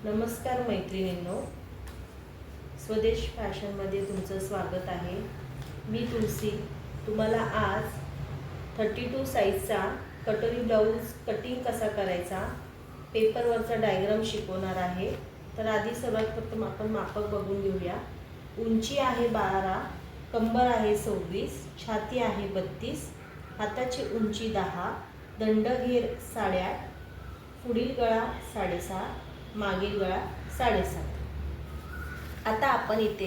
नमस्कार मैत्रिणींनो, स्वदेश फॅशनमध्ये तुमचं स्वागत आहे। मी तुलसी तुम्हाला आज 32 साईजचा कटोरी ब्लाऊज कटिंग कसा करायचा पेपरवरचा डायग्राम शिकवणार आहे। तर आधी सर्वात प्रथम आपण मापक बघून घेऊया। उंची आहे 12, कंबर आहे 26, छाती आहे 32, हाताची उंची 10, दंडघेर 8.5, पुढील गळा 6.5, मागील गळा 7.5। आता आपण इथे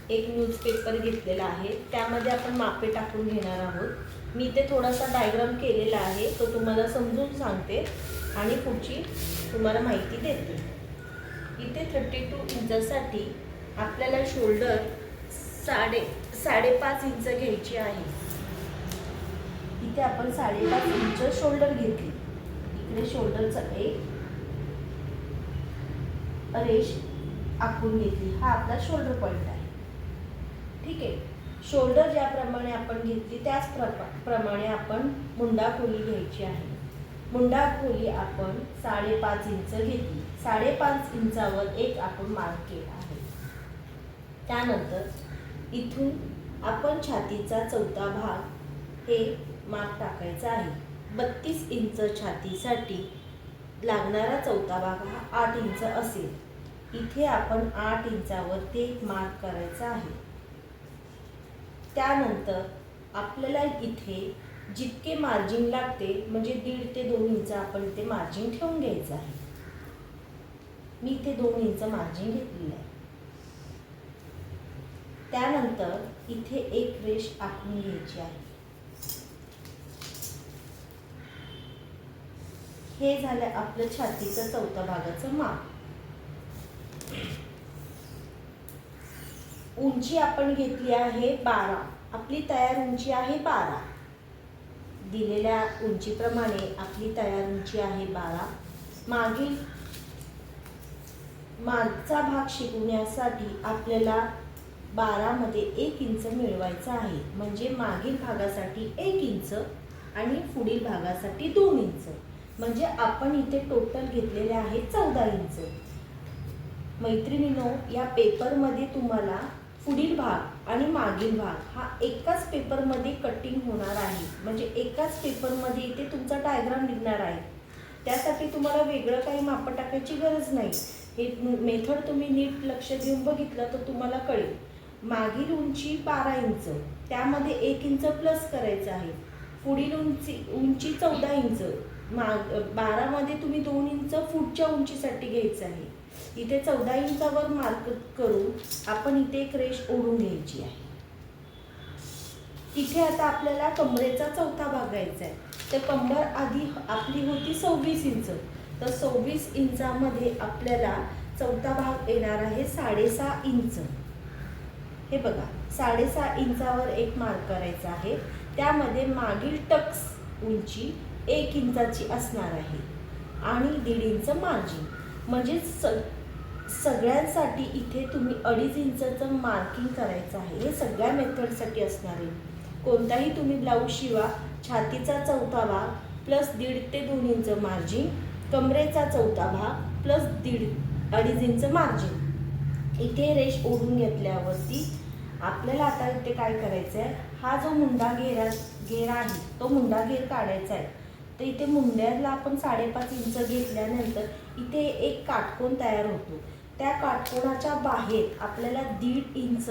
एक न्यूजपेपर घेतलेला आहे, त्यामध्ये आपण मापे टाकून घेणार आहोत। मी इथे थोडासा डायग्राम केलेला आहे, तो तुम्हाला समजून सांगते आणि पुढची तुम्हाला माहिती देते। इथे 32 इंचासाठी आपल्याला शोल्डर 5.5 इंच घ्यायची आहे। इथे आपण 5.5 इंच शोल्डर घेतली। इकडे शोल्डरचा एक रेष आखून घेतली, हा आपला शोल्डर पॉइंट आहे। ठीक आहे, शोल्डर ज्याप्रमाणे आपण घेतली त्याच प्रमाणे आपण मुंडा खोली घ्यायची आहे। मुंडा खोली आपण 5.5 इंच घेतली। 5.5 इंचावर एक आपण मार्क केला आहे। त्यानंतर इथून आपण छातीचा चौथा भाग हे मार्क टाकायचा आहे। 32 इंच छातीसाठी लागणारा चौथा भाग हा 8 इंच असेल। इथे आपण 8 इंचावर ते मार्क करायचा आहे। त्यानंतर आपल्याला इथे जितके मार्जिन लागते म्हणजे 1.5 ते 2 इंच आपण इथे मार्जिन ठेवून घ्यायचं आहे। मी इथे 2 इंच मार्जिन घेतलेलं आहे। त्यानंतर इथे एक रेष आखून घ्यायची आहे। हे झालं आपलं छातीचं चौथा भागाचं माप। उंची आपण घेतली आहे 12, आपली तयार उंची आहे 12। दिलेल्या उंचीप्रमाणे आपली तयार उंची आहे 12। मागचा भाग शिकवण्यासाठी आपल्याला 12 मध्ये 1 इंच मिळवायचा आहे, म्हणजे मागील भागासाठी 1 इंच आणि पुढील भागासाठी 2 इंच, म्हणजे आपण इथे टोटल घेतलेले आहे 14 इंच। मैत्रिणींनो, या पेपरमध्ये तुम्हाला पुढील भाग आणि मागील भाग हा एकाच पेपरमध्ये कटिंग होणार आहे, म्हणजे एकाच पेपरमध्ये इथे तुमचा डायग्राम निघणार आहे। त्यासाठी तुम्हाला वेगळं काही माप टाकायची गरज नाही। हे मेथड तुम्ही नीट लक्ष देऊन बघितलं तर तुम्हाला कळेल। मागील उंची 12 इंच, त्यामध्ये 1 इंच प्लस करायचं आहे। पुढील उंची 14 इंच, 12 मध्ये तुम्ही 2 इंच पुढच्या उंचीसाठी घ्यायचं आहे। इथे 14 इंचावर मार्क करून आपण इथे एक रेष ओढून घ्यायची आहे। इथे आता आपल्याला कमरेचा चौथा भाग घ्यायचा आहे। तर कंबर आधी आपली होती 26 इंच, तर 26 इंचामध्ये आपल्याला चौथा भाग येणार आहे 6.5 इंच। हे बघा, 6.5 इंचावर एक मार्क करायचा आहे। त्यामध्ये मागील टक्स उंची 1 इंचाची असणार आहे आणि 1.5 इंच मार्जिन, म्हणजे सगळ्यांसाठी इथे तुम्ही 2.5 इंचचं मार्किंग करायचं आहे। हे सगळ्या मेथडसाठी असणार आहे। कोणताही तुम्ही ब्लाऊज शिवा, छातीचा चौथा भाग प्लस 1.5 ते 2 इंच मार्जिन, कमरेचा चौथा भाग प्लस 2.5 इंच मार्जिन। इथे रेष ओढून घेतल्यावरती आपल्याला आता इथे काय करायचं आहे, हा जो मुंडा घेर आहे तो मुंडा घेर काढायचा आहे। तर इथे मुंड्याला आपण 5.5 इंच घेतल्यानंतर इथे एक काटकोन तयार होतो। त्या काटकोनाच्या बाहेर आपल्याला 1.5 इंच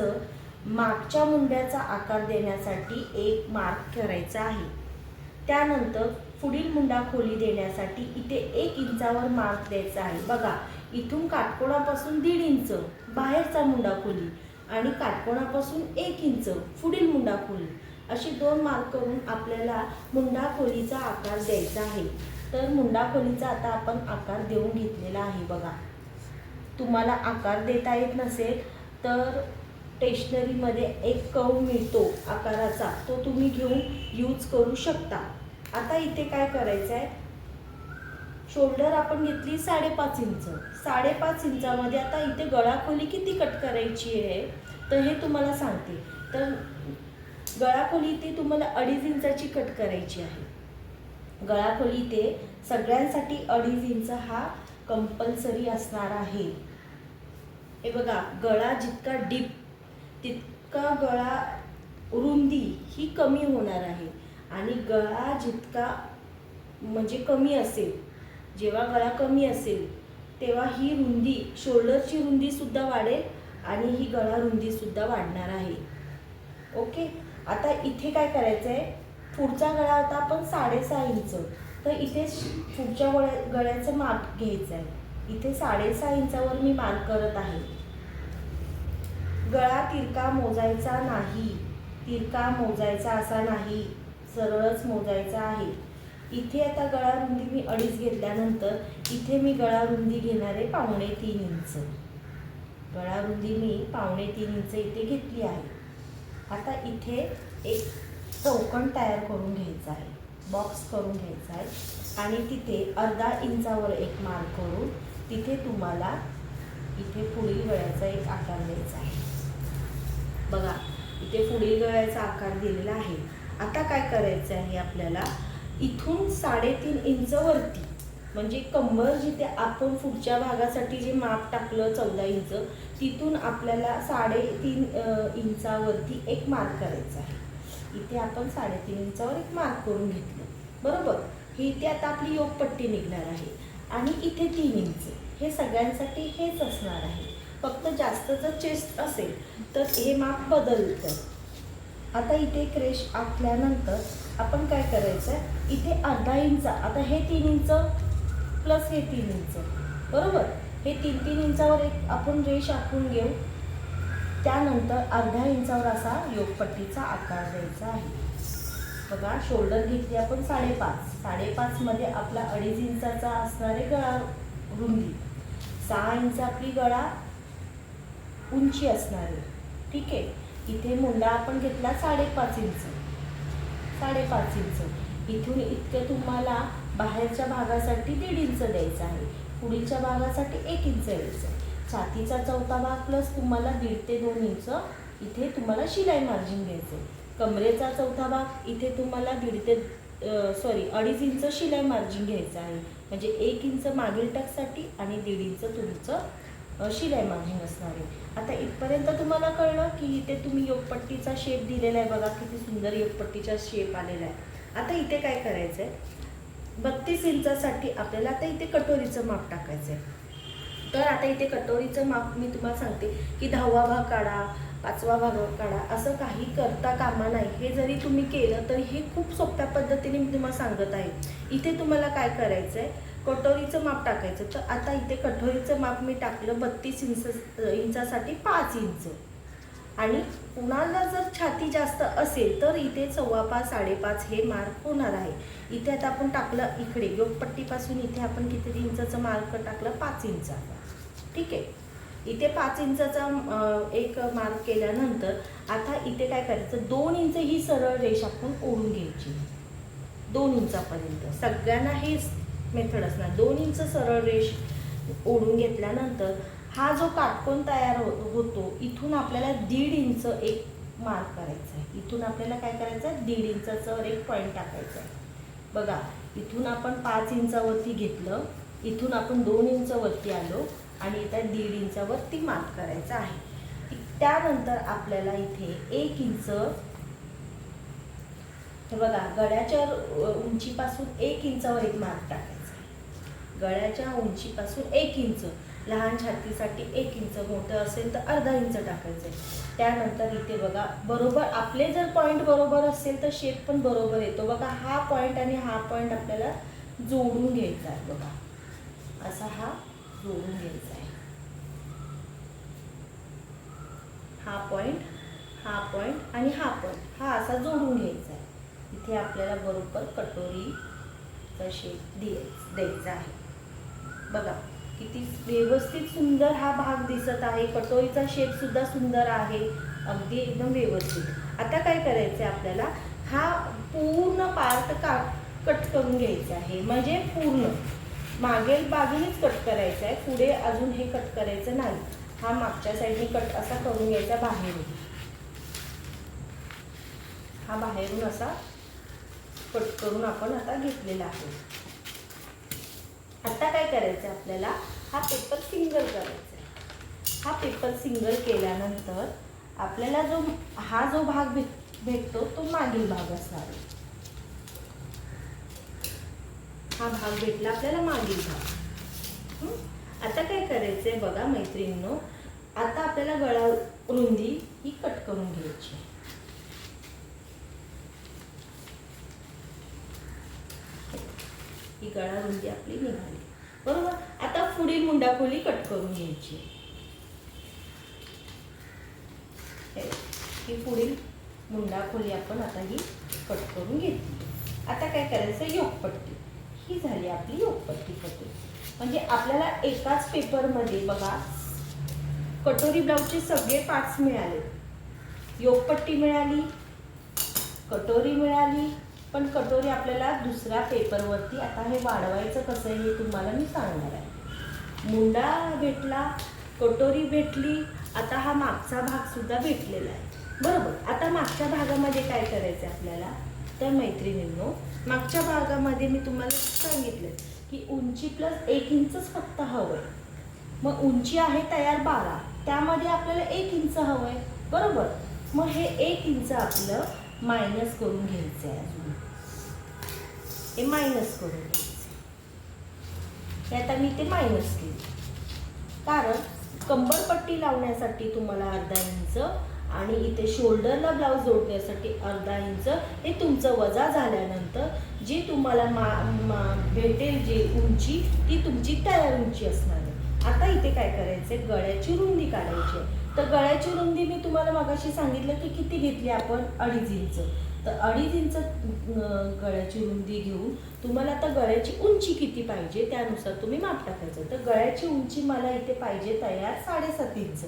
मागच्या मुंड्याचा आकार देण्यासाठी एक मार्क करायचा आहे। त्यानंतर पुढील मुंडा खोली देण्यासाठी इथे 1 इंचावर मार्क द्यायचा आहे। बघा, इथून काटकोनापासून 1.5 इंच बाहेरचा मुंडा खोली आणि काटकोनापासून 1 इंच पुढील मुंडा खोली, अशी 2 मार्क करून आपल्याला मुंडा खोलीचा आकार द्यायचा आहे। तर मुंडा खोलीचा आता आपण आकार देऊन घेतलेला आहे। बघा, तुम्हाला आकार देता येत नसेल तर स्टेशनरीमध्ये एक कर्व मिळतो आकाराचा, तो तुम्ही घेऊन यूज करू शकता। आता इथे काय करायचं आहे, शोल्डर आपण घेतली 5.5 इंच। 5.5 इंचामध्ये आता इथे गळा खोली किती कट करायची आहे तर हे तुम्हाला सांगते। तर गळा खोली इथे तुम्हाला 2.5 इंचाची कट करायची आहे। गळा खोली इथे सगळ्यांसाठी 2.5 इंच हा कंपल्सरी असणार आहे. हे बघा, गळा जितका डीप तितका गळा रुंदी ही कमी होणार आहे आणि गळा जितका म्हणजे कमी असेल, जेव्हा गळा कमी असेल तेव्हा ही रुंदी, शोल्डरची रुंदी सुद्धा वाढेल आणि ही गळा रुंदी सुद्धा वाढणार आहे. ओके. आता इथे काय करायचं आहे, पुढचा गळा होता आपण 6.5 इंच, तर इथे पुढच्या गळ्याचं माप घ्यायचं आहे. इथे 6.5 इंचावर मी मार्क करत आहे. गळा तिरका मोजायचा नाही, तिरका मोजायचा असा नाही, सरळच मोजायचा आहे. इथे आता गळा रुंदी मी 2.5 घेतल्यानंतर इथे मी गळा रुंदी घेणार आहे 2.25 इंच. गळा रुंदी मी 2.25 इंच इथे घेतली आहे. आता इथे एक चौकोन तयार करून घ्यायचा आहे, बॉक्स करून घ्यायचा आहे आणि तिथे अर्धा इंचावर एक मार्क करून तिथे तुम्हाला इथे पुढील गळ्याचा एक आकार द्यायचा आहे. बघा, इथे पुढील गळ्याचा आकार दिलेला आहे. आता काय करायचं आहे आपल्याला, इथून 3.5 इंच वरती, म्हणजे कंबर जिथे आपण पुढच्या भागासाठी जे माप टाकलं 14 इंच, तिथून आपल्याला 3.5 इंचावरती एक मार्क करायचा आहे. इथे आपण 3.5 इंचावर एक मार्क करून घेतलं, बरोबर. ही इथे आता आपली योगपट्टी निघणार आहे आणि इथे 3 इंच. हे सगळ्यांसाठी हेच असणार आहे, फक्त जास्त जर चेस्ट असेल तर हे माप बदलतं. आता इथे एक रेष आखल्यानंतर आपण काय करायचं आहे, इथे अर्धा इंच, आता हे 3 इंच प्लस हे 3 इंच, बरोबर. हे 3-3 इंचावर एक आपण रेष आखून घेऊ. त्यानंतर अर्धा इंचावर असा योगपट्टीचा आकार द्यायचा आहे. बघा, शोल्डर घेतली आपण 5.5 मध्ये आपला 2.5 इंचाचा असणारे गळा रुंदी, 6 इंच आपली गळा उंची असणार आहे. ठीक आहे. इथे मुंडा आपण घेतला 5.5 इंच. इथून इतकं तुम्हाला बाहेरच्या भागासाठी 1.5 इंच द्यायचं आहे, पुढीलच्या भागासाठी 1 इंच द्यायचं. छातीचा चौथा भाग प्लस तुम्हाला 1.5 ते 2 इंच इथे तुम्हाला शिलाई मार्जिन घ्यायचं. कमरेचा चौथा भाग इथे तुम्हाला 2.5 इंच शिलाई मार्जिन घ्यायचं आहे, म्हणजे 1 इंच मागील टक्साठी आणि 1.5 इंच तुमचं शिलाई मार्जिन असणार आहे. आता इथपर्यंत तुम्हाला कळलं की इथे तुम्ही योगपट्टीचा शेप दिलेला आहे. बघा किती सुंदर योगपट्टीचा शेप आलेला आहे. आता इथे काय करायचं आहे, 32 इंचासाठी आपल्याला आता इथे कटोरीचं माप टाकायचं आहे. तर आता इथे कटोरीचं माप मी तुम्हाला सांगते की 10वा भाग काढा, 5वा भाग काढा, असं काही करता कामा नाही. हे जरी तुम्ही केलं तरी हे खूप सोप्या पद्धतीने मी तुम्हाला सांगत आहे. इथे तुम्हाला काय करायचं आहे, कटोरीचं माप टाकायचं. तर आता इथे कटोरीचं माप मी टाकलं 32 इंचासाठी 5 इंच. आणि कुणाला जर छाती जास्त असेल तर इथे 5.25 5.5 हे मार्क होणार आहे. इथे आता आपण टाकलं इकडे योगपट्टीपासून इथे आपण किती इंचाचं मार्क टाकलं, 5 इंचाचा. ठीक आहे. इथे 5 इंचाचा एक मार्क केल्यानंतर आता इथे काय करायचं, 2 इंच ही सरळ रेष आपण ओढून घ्यायची. 2 इंचापर्यंत सगळ्यांना हेच मेथड असणार. 2 इंच सरळ रेष ओढून घेतल्यानंतर हा जो काटकोन तयार होतो, इथून आपल्याला 1.5 इंच एक मार्क करायचा आहे. इथून आपल्याला काय करायचं आहे, 1.5 इंचाचं एक पॉईंट टाकायचा आहे. बघा, इथून आपण 5 इंचावरती घेतलं, इथून आपण 2 इंच वरती आलो आणि इथं 1.5 इंचावरती मार्क करायचा आहे. त्यानंतर आपल्याला इथे 1 इंच, हे बघा, गळ्याच्या उंचीपासून 1 इंचावर एक मार्क टाकायचा आहे. गळ्याच्या उंचीपासून 1 इंच, लहान छातीसाठी 1 इंच, मोठं असेल तर अर्धा इंच टाकायचं आहे. त्यानंतर इथे बघा, बरोबर आपले जर पॉईंट बरोबर असेल तर शेप पण बरोबर येतो. बघा, हा पॉईंट आणि हा पॉईंट आपल्याला जोडून घ्यायचा आहे. बघा, असा हा जोडून घ्यायचा आहे. हा पॉईंट आणि हा पॉईंट हा असा जोडून घ्यायचा आहे. इथे आपल्याला बरोबर कटोरीचा शेप द्यायचा आहे. बघा किती व्यवस्थित सुंदर हा भाग दिसत आहे. कटोरीचा शेप सुद्धा सुंदर आहे, अगदी एकदम व्यवस्थित. आता काय करायचं आहे आपल्याला, हा पूर्ण पार्ट कट करून घ्यायचा आहे. म्हणजे पूर्ण मागील बाजूनेच कट करायचं आहे, पुढे अजून हे कट करायचं नाही. हा मागच्या साईडने कट असा करून घ्यायचा बाहेरून. हा बाहेरून असा कट करून आपण आता घेतलेला आहे. आता काय करायचं आपल्याला, हा पेपर सिंगल करायचा आहे. हा पेपर सिंगल केल्यानंतर आपल्याला हा जो भाग भेटतो तो मागील भाग असणार आहे. हा भाग भेटला आपल्याला मागील भाग. आता काय करायचंय बघा मैत्रिणींनो, आता आपल्याला गळा रुंदी ही कट करून घ्यायची. ही गळा रुंदी आपली निघाली, बरोबर. आता पुढील मुंडाखोली कट करून घ्यायची. ही पुढील मुंडाखोली आपण आता ही कट करून घेतली. आता काय करायचं, योगपट्टी ही झाली आपली योगपट्टी कटिंग. म्हणजे आपल्याला एकाच पेपरमध्ये बघा कटोरी ब्लाऊजचे सगळे पार्ट्स मिळाले. योगपट्टी मिळाली, कटोरी मिळाली, पण कटोरी आपल्याला दुसऱ्या पेपरवरती आता हे वाढवायचं कसं हे तुम्हाला मी सांगणार आहे. मुंडा भेटला, कटोरी भेटली, आता हा मागचा भाग सुद्धा भेटलेला आहे, बरोबर. आता मागच्या भागामध्ये काय करायचं आपल्याला, तर मैत्रिणींनो मागच्या भागामध्ये मी तुम्हाला सांगितलं की उंची प्लस 1 इंचच फक्त हवं आहे. मग उंची आहे तयार 12, त्यामध्ये आपल्याला 1 इंच हवं आहे, बरोबर. मग हे 1 इंच आपलं मायनस करून घ्यायचं आहे. अजून हे मायनस करून घ्यायचं. आता मी ते मायनस केले, कारण कंबरपट्टी लावण्यासाठी तुम्हाला अर्धा इंच आणि इथे शोल्डरला ब्लाऊज जोडण्यासाठी अर्धा इंच हे तुमचं वजा झाल्यानंतर जी तुम्हाला भेटेल जी उंची ती तुमची तयार उंची असणार आहे. आता इथे काय करायचंय, गळ्याची रुंदी काढायची आहे. तर गळ्याची रुंदी मी तुम्हाला मगाशी सांगितलं की किती घेतली आपण, 2.5 इंच. तर 2.5 इंच गळ्याची रुंदी घेऊन तुम्हाला आता गळ्याची उंची किती पाहिजे त्यानुसार तुम्ही माप टाकायचं. तर गळ्याची उंची मला इथे पाहिजे तयार 7.5 इंच.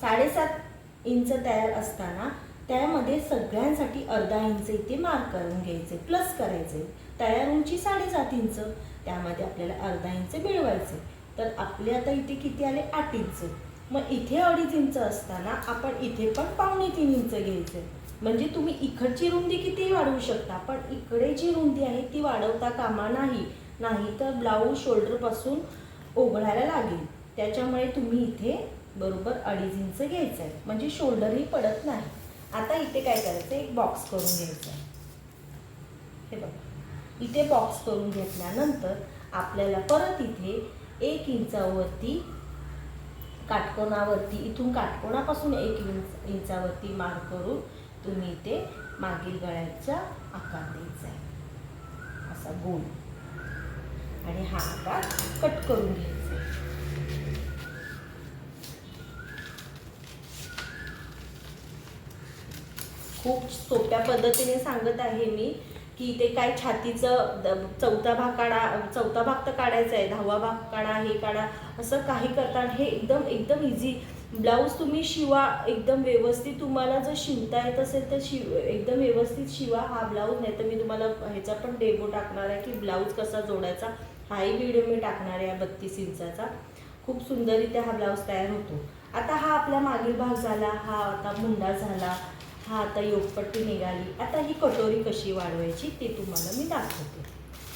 7.5 इंच तयार असताना त्यामध्ये सगळ्यांसाठी अर्धा इंच इथे मार्क करून घ्यायचे, प्लस करायचे. तयार उंची 7.5 इंच, त्यामध्ये आपल्याला अर्धा इंच मिळवायचे. तर आपले आता इथे किती आले, 8 इंच. मग इथे 2.5 इंच असताना आपण इथे पण 2.25 इंच घ्यायचे. म्हणजे तुम्ही इकडची रुंदी किती वाढवू शकता, पण इकडे जी रुंदी आहे ती वाढवता कामा नाही तर ब्लाऊज शोल्डरपासून ओघळायला लागेल. त्याच्यामुळे तुम्ही इथे बरोबर 2.5 इंच घ्यायचं आहे, म्हणजे शोल्डरही पडत नाही. आता इथे काय करायचं, एक बॉक्स करून घ्यायचा आहे. हे बघा, इथे बॉक्स करून घेतल्यानंतर आपल्याला परत इथे 1 इंचावरती काटकोनावरती, इथून काटकोनापासून 1 इंचावरती मार्क करून तुम्ही इथे मागील गळ्याचा आकार द्यायचा आहे, असा गोल. आणि हा आकार कट करून घ्यायचा आहे. खूप सोप्या पद्धतीने सांगत आहे मी की ते काय छातीचं चौथा भाग तर काढायचा आहे, 10वा भाग काढा, हे काढा, असं काही करता. हे एकदम इझी. ब्लाऊज तुम्ही शिवा एकदम व्यवस्थित. तुम्हाला जर शिवता येत असेल तर एकदम व्यवस्थित शिवा हा ब्लाऊज. नाही तर मी तुम्हाला ह्याचा पण डेमो टाकणार आहे की ब्लाऊज कसा जोडायचा, हाही व्हिडिओ मी टाकणार आहे 32 इंचाचा. खूप सुंदररित्या हा ब्लाऊज तयार होतो. आता हा आपला मागील भाग झाला, हा आता मुंडा झाला, हा आता योगपट्टी निघाली. आता ही कटोरी कशी वाढवायची ते तुम्हाला मी दाखवते.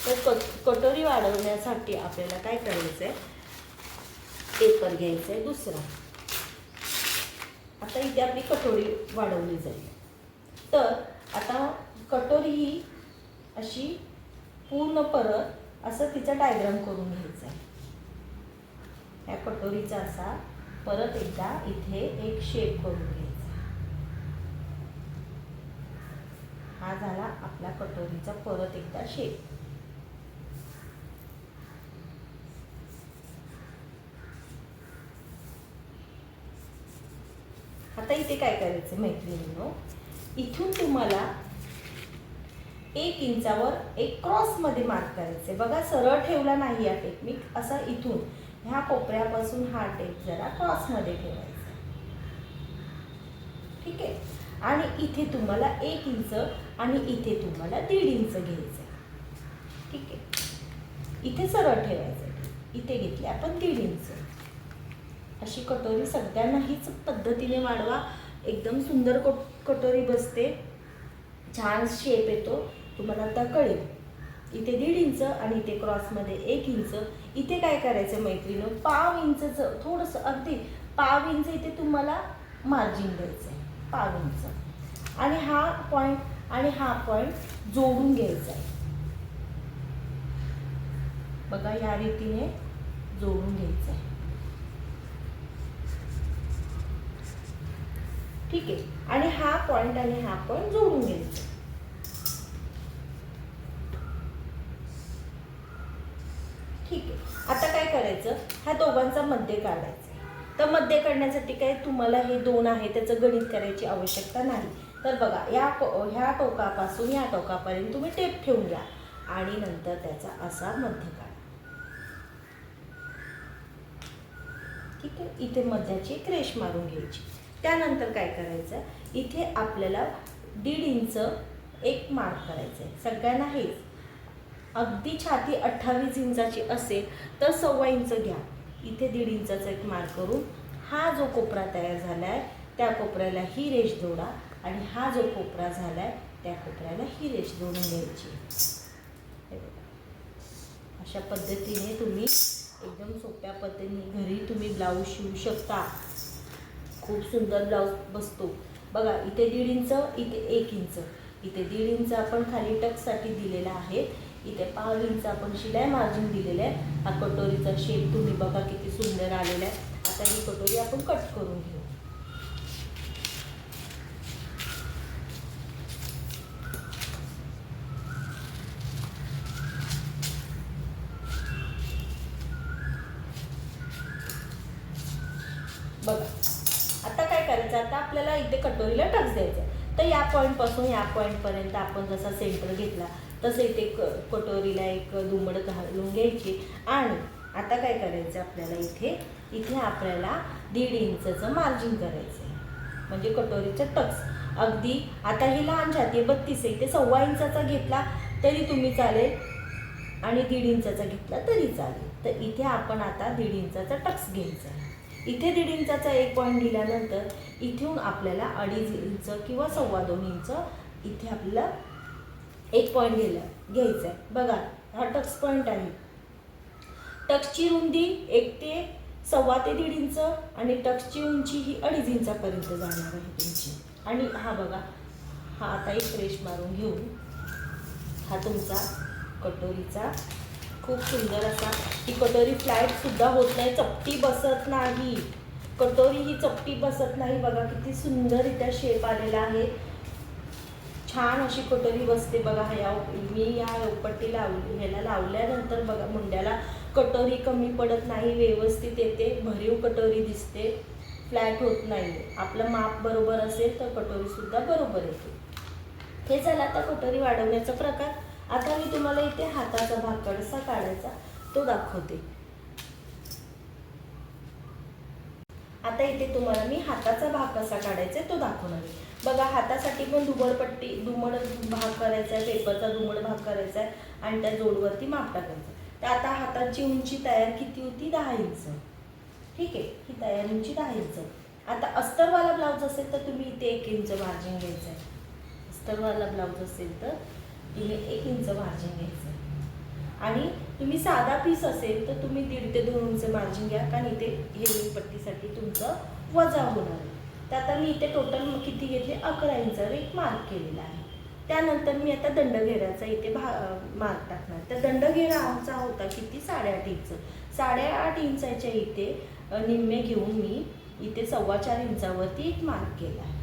तर कटोरी वाढवण्यासाठी आपल्याला काय करायचं आहे, पेपर घ्यायचा आहे दुसरा. आता इथे आपली कटोरी वाढवली जाईल. तर आता कटोरी ही अशी पूर्ण परत असं तिचा डायग्राम करून घ्यायचा आहे. या कटोरीचा असा परत एकदा इथे एक शेप करून घ्यायचा. हा झाला आपला कटोरीचा परत एकदा शेप. आता इथे काय करायचं मैत्रिणींनो, इथून तुम्हाला 1 इंचावर एक क्रॉस मध्ये मार्क करायचे. बघा सरळ ठेवला नाही हा टेप मी, असा इथून ह्या कोपऱ्यापासून हा टेप जरा क्रॉस मध्ये ठेवायचा. ठीक आहे. आणि इथे तुम्हाला 1 इंच आणि इथे तुम्हाला 1.5 इंच घ्यायचं. ठीक आहे. इथे सरळ ठेवायचं, इथे घेतले आपण 1.5 इंच. अशी कटोरी सगळ्यांना हीच पद्धतीने वाढवा. एकदम सुंदर कटोरी बसते, छान शेप येतो, तुम्हाला आता कळेल. इथे 1.5 इंच आणि इथे क्रॉसमध्ये 1 इंच. इथे काय करायचं मैत्रिणी, पाव इंचचं थोडंसं अगदी पाव इंच इथे तुम्हाला मार्जिन द्यायचं आहे, पाव इंच. आणि हा पॉईंट आणि हा पॉईंट जोडून घ्यायचा आहे. बघा या रीतीने जोडून घ्यायचं आहे. ठीक आहे. आणि हा पॉईंट आणि हा पॉईंट जोडून घ्यायचा. ठीक आहे. आता काय करायचं, ह्या दोघांचा मध्य काढायचा. तर मध्य काढण्यासाठी काय तुम्हाला हे 2 आहे त्याचं गणित करायची आवश्यकता नाही. तर बघा ह्या टोकापासून या टोकापर्यंत तुम्ही टेप ठेवून घ्या आणि नंतर त्याचा असा मध्य काढा. ठीक आहे. इथे मध्याची एक रेष मारून घ्यायची. त्यानंतर काय करायचं, इथे आपल्याला 1.5 इंच एक मार्क करायचं आहे. सगळ्यांना हेच अगदी छाती 28 इंचाची असेल तर 1.25 इंच घ्या. इथे 1.5 इंचाचा एक मार्क करून हा जो कोपरा तयार झाला आहे त्या कोपऱ्याला ही रेष जोडा आणि हा जो कोपरा झाला आहे त्या कोपऱ्याला ही रेष जोडून घ्यायची. अशा पद्धतीने तुम्ही एकदम सोप्या पद्धतीने घरी तुम्ही ब्लाऊज शिवू शकता. खूप सुंदर ब्लाऊज बसतो. बघा इथे 1.5 इंच, इथे 1 इंच, इथे 1.5 इंच आपण खाली टक्ससाठी दिलेला आहे. इथे पाव इंच आपण शिलाई मार्जिन दिलेलं आहे. हा कटोरीचा शेप तुम्ही बघा किती सुंदर आलेला आहे. आता ही कटोरी आपण कट करून घेऊ. बघा आता काय करायचं, आता आपल्याला इथे कटोरीला टक्स द्यायचा. तर या पॉईंटपासून या पॉईंटपर्यंत आपण जसा सेंटर घेतला तसं इथे कटोरीला एक दुमड घालून घ्यायची. आणि आता काय करायचं आपल्याला इथे आपल्याला 1.5 इंचचं मार्जिन करायचं आहे. म्हणजे कटोरीचं टक्स अगदी आता ही लहान छाती आहे 32 आहे, इथे 1.25 इंचाचा घेतला तरी तुम्ही चालेल आणि 1.5 इंचाचा घेतला तरी चालेल. तर इथे आपण आता 1.5 इंचाचा टक्स घ्यायचा आहे. इथे 1.5 इंचाचा एक पॉईंट दिल्यानंतर इथून आपल्याला 2.5 इंच किंवा 2.25 इंच इथे आपल्याला एक पॉईंट घ्यायचा आहे. बघा हा टक्स पॉईंट आहे. टक्सची रुंदी 1 ते 1.25 ते 1.5 इंच आणि टक्सची उंची ही 2.5 इंचापर्यंत जाणार आहे तुमची. आणि हा बघा हा आता एक रेष मारून घेऊन हा तुमचा कटोरीचा खूप सुंदर असा, ही कटोरी फ्लॅटसुद्धा होत नाही, चपटी बसत नाही. कटोरी ही चपटी बसत नाही. बघा किती सुंदर इथे शेप आलेला आहे. छान अशी कटोरी बसते. बघा मी या पट्टी ह्याला लावल्यानंतर बघा मुंड्याला कटोरी कमी पडत नाही, व्यवस्थित येते, भरीव कटोरी दिसते, फ्लॅट होत नाही. आपलं माप बरोबर असेल तर कटोरीसुद्धा बरोबर येते. हे झालं आता कटोरी वाढवण्याचा प्रकार. आता मी तुम्हाला इथे हाताचा भाग कसा काढायचा तो दाखवते. आता इथे तुम्हाला मी हाताचा भाग कसा काढायचा तो दाखवणार आहे. बघा हातासाठी पण दुमड भाग करायचा आहे, पेपरचा दुमड भाग करायचा आहे आणि त्या जोडवरती माप टाकायचं. तर आता हाताची उंची तयार किती होती, 10 इंच. ठीक आहे, ही तयार उंची 10 इंच. आता अस्तरवाला ब्लाऊज असेल तर तुम्ही इथे 1 इंच मार्जिन घ्यायचं आहे. अस्तरवाला ब्लाऊज असेल तर तुम्ही 1 इंच मार्जिन घ्यायचं आहे. आणि तुम्ही साधा पीस असेल तर तुम्ही 1.5 ते 2 इंच मार्जिन घ्या, कारण इथे हेमिंग पट्टीसाठी तुमचं वजा होणार आहे. तर आता मी इथे टोटल किती घेतले, 11 इंचावर एक मार्क केलेला आहे. त्यानंतर मी आता दंडघेराचा इथे मार्क टाकणार. तर दंडघेरा आमचा होता किती, 8.5 इंच. 8.5 इंचाच्या इथे निम्मे घेऊन मी इथे 4.25 इंचावरती एक मार्क केला आहे.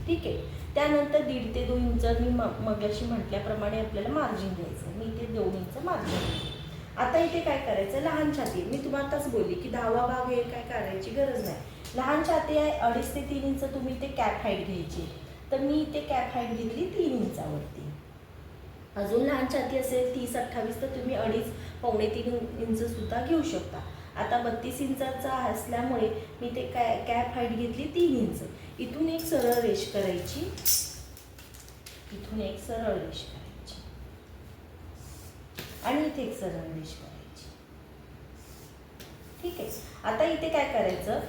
ठीक आहे. त्यानंतर 1.5 ते 2 इंच मी मगाशी म्हटल्याप्रमाणे आपल्याला मार्जिन द्यायचं आहे. मी इथे 2 इंच मार्जिन घेते. आता इथे काय करायचं, लहान छाती मी तुम्हाला आताच बोलली की 10वा भाग हे काय करायची गरज नाही. लहान छाती आहे 2.5 ते 3 इंच तुम्ही इथे कॅप हाईट घ्यायची. तर मी इथे कॅप हाईट घेतली 3 इंचावरती. अजून लहान छाती असेल 30-28 तर तुम्ही 2.5 पावणे 3 इंच सुद्धा घेऊ शकता. आता 32 इंचाचा असल्यामुळे मी ते कॅप हाईट घेतली 3 इंच. इथून एक सरळ रेष करायची, इथून एक सरळ रेष करायची आणि इथे एक सरळ रेष करायची. ठीक आहे. आता इथे काय करायचं,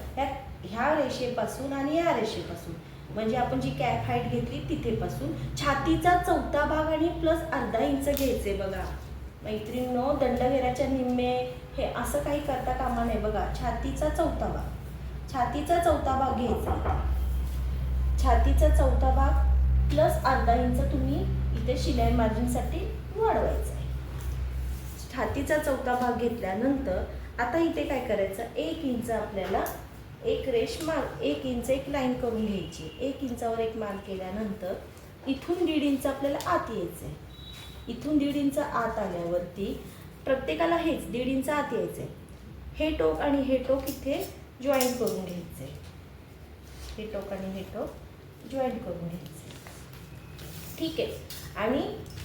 ह्या रेषेपासून आणि या रेषेपासून म्हणजे आपण जी कॅप हाईट घेतली तिथेपासून छातीचा 4था भाग आणि प्लस अर्धा इंच घ्यायचे. बघा मैत्रिणींनो, दंडघेराच्या निम्मे हे असं काही करता कामा नाही. बघा, छातीचा चौथा भाग, छातीचा चौथा भाग घ्यायचा. छातीचा चौथा भाग प्लस अर्धा इंच तुम्ही इथे शिलाई मार्जिनसाठी वाढवायचं आहे. छातीचा चौथा भाग घेतल्यानंतर आता इथे काय करायचं, 1 इंच आपल्याला एक रेष मार्क, 1 इंच एक लाईन करून घ्यायची. 1 इंचावर एक मार्क केल्यानंतर इथून 1.5 इंच आपल्याला आत यायचं आहे. इथून 1.5 इंच आत आल्यावरती प्रत्येकाला हेच 1.5 इंच आत यायचं आहे. हे टोक आणि हे टोक इथे जॉईंट करून घ्यायचं आहे. हे टोक आणि हे टोक जॉईंट करून घ्यायचे. ठीक आहे. आणि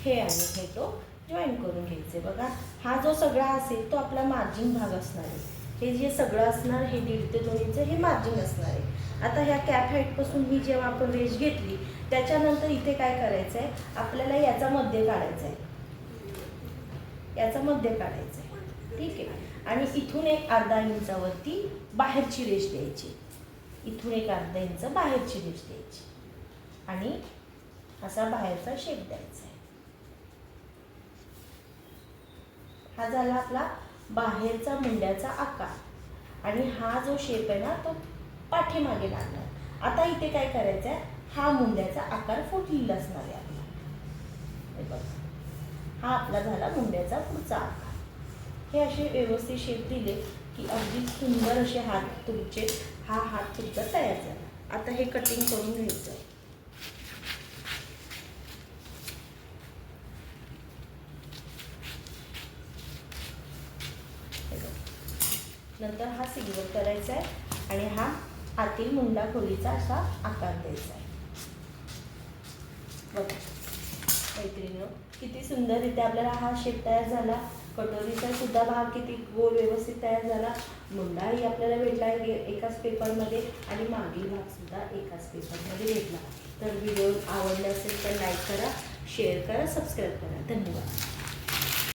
हे टोक जॉईंट करून घ्यायचे. बघा, हा जो सगळा असेल तो आपला मार्जिन भाग असणार आहे. हे जे सगळं असणार, हे 1.5 ते 2 इंच हे मार्जिन असणार आहे. आता ह्या कॅप हाईटपासून ही जेव्हा आपण रेष घेतली त्याच्यानंतर इथे काय करायचं आहे, आपल्याला याचा मध्य काढायचा आहे. याचा मध्य काढायचा आहे. ठीक आहे. आणि इथून एक अर्धा इंचावरती बाहेरची रेष द्यायची. इथून एक अर्धा इंच बाहेरची रेष द्यायची आणि असा बाहेरचा शेप द्यायचा आहे. हा झाला आपला बाहेरचा मुंड्याचा आकार. आणि हा जो शेप आहे ना तो पाठीमागे लागणार. आता इथे काय करायचं आहे, हा मुंड्याचा आकार फुटलेला असणार आहे आपला. हे बघा, हा आपला झाला मुंड्याचा पुढचा आकार. हे असे व्यवस्थित शेप दिले की अगदी सुंदर असे हात तुमचे, हा हात तुमचा तयार झाला. आता हे कटिंग करून घ्यायचं आहे. नंतर हा सिल्वर करायचा आहे आणि हा आतील मुंडा खोलीचा असा आकार द्यायचा आहे. बघा मैत्रिणींनो, किती सुंदररित्या आपल्याला हा शेप तयार झाला. कटोरीचा सुद्धा भाग किती गोल व्यवस्थित तयार झाला. मुंडाही आपल्याला भेटला एकाच पेपरमध्ये आणि मागील भाग सुद्धा एकाच पेपरमध्ये भेटला. तर व्हिडिओ आवडला असेल तर लाईक करा, शेअर करा, सबस्क्राईब करा. धन्यवाद.